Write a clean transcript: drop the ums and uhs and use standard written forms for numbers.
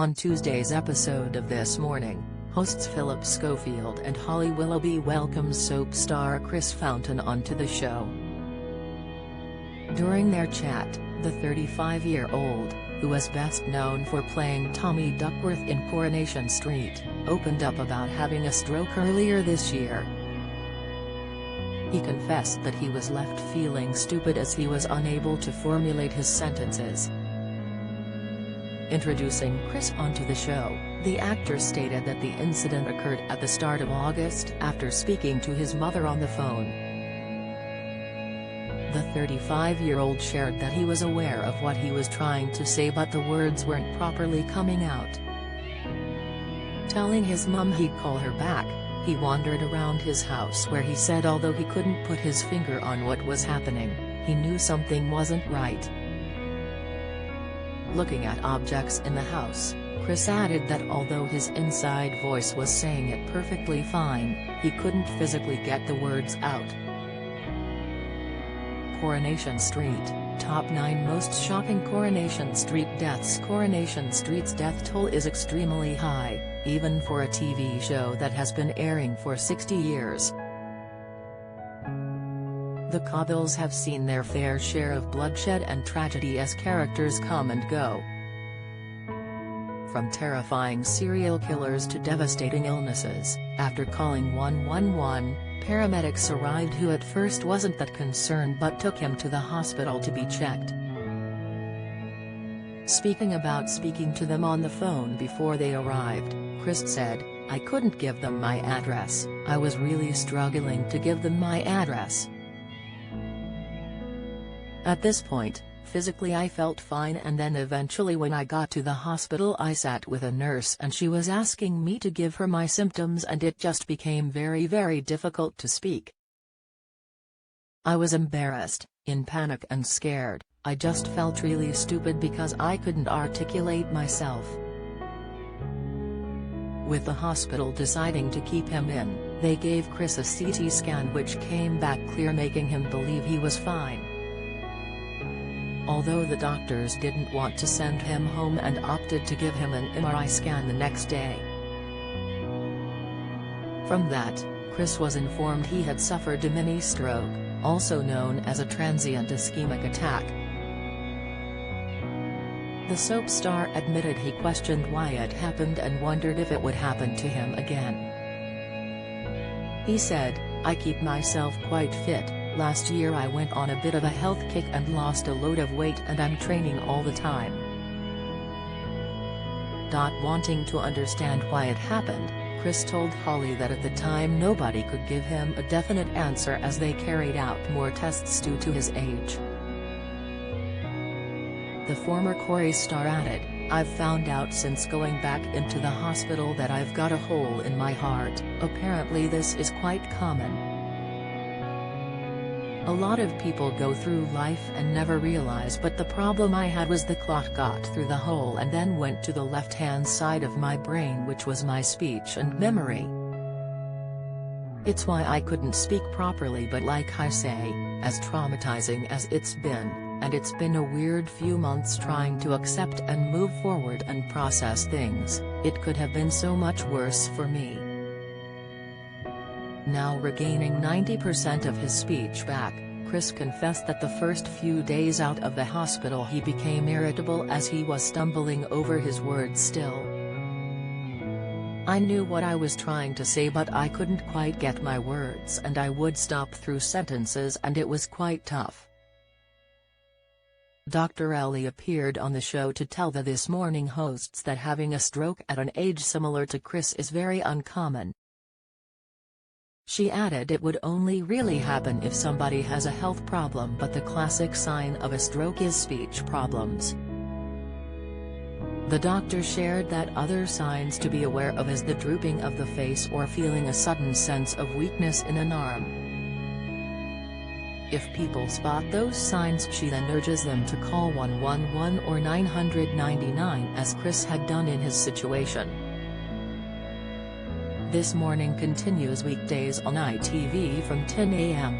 On Tuesday's episode of This Morning, hosts Philip Schofield and Holly Willoughby welcomes soap star Chris Fountain onto the show. During their chat, the 35-year-old, who is best known for playing Tommy Duckworth in Coronation Street, opened up about having a stroke earlier this year. He confessed that he was left feeling stupid as he was unable to formulate his sentences. Introducing Chris onto the show, the actor stated that the incident occurred at the start of August after speaking to his mother on the phone. The 35-year-old shared that he was aware of what he was trying to say but the words weren't properly coming out. Telling his mum he'd call her back, he wandered around his house where he said although he couldn't put his finger on what was happening, he knew something wasn't right. Looking at objects in the house, Chris added that although his inside voice was saying it perfectly fine, he couldn't physically get the words out. Coronation Street, Top 9 Most Shocking Coronation Street Deaths. Coronation Street's death toll is extremely high, even for a TV show that has been airing for 60 years. The Cobbles have seen their fair share of bloodshed and tragedy as characters come and go. From terrifying serial killers to devastating illnesses, after calling 111, paramedics arrived who at first wasn't that concerned but took him to the hospital to be checked. Speaking about speaking to them on the phone before they arrived, Chris said, "I couldn't give them my address, I was really struggling to give them my address. At this point, physically I felt fine and then eventually when I got to the hospital I sat with a nurse and she was asking me to give her my symptoms and it just became very difficult to speak. I was embarrassed, in panic and scared, I just felt really stupid because I couldn't articulate myself." With the hospital deciding to keep him in, they gave Chris a CT scan which came back clear making him believe he was fine. Although the doctors didn't want to send him home and opted to give him an MRI scan the next day. From that, Chris was informed he had suffered a mini stroke, also known as a transient ischemic attack. The soap star admitted he questioned why it happened and wondered if it would happen to him again. He said, "I keep myself quite fit. Last year I went on a bit of a health kick and lost a load of weight and I'm training all the time." Wanting to understand why it happened, Chris told Holly that at the time nobody could give him a definite answer as they carried out more tests due to his age. The former Corey star added, "I've found out since going back into the hospital that I've got a hole in my heart, apparently this is quite common. A lot of people go through life and never realize but the problem I had was the clot got through the hole and then went to the left-hand side of my brain which was my speech and memory. It's why I couldn't speak properly but like I say, as traumatizing as it's been, and it's been a weird few months trying to accept and move forward and process things, it could have been so much worse for me." Now regaining 90% of his speech back, Chris confessed that the first few days out of the hospital he became irritable as he was stumbling over his words still. "I knew what I was trying to say but I couldn't quite get my words and I would stop through sentences and it was quite tough." Dr. Ellie appeared on the show to tell the This Morning hosts that having a stroke at an age similar to Chris is very uncommon. She added it would only really happen if somebody has a health problem but the classic sign of a stroke is speech problems. The doctor shared that other signs to be aware of is the drooping of the face or feeling a sudden sense of weakness in an arm. If people spot those signs she then urges them to call 111 or 999 as Chris had done in his situation. This Morning continues weekdays on ITV from 10 a.m.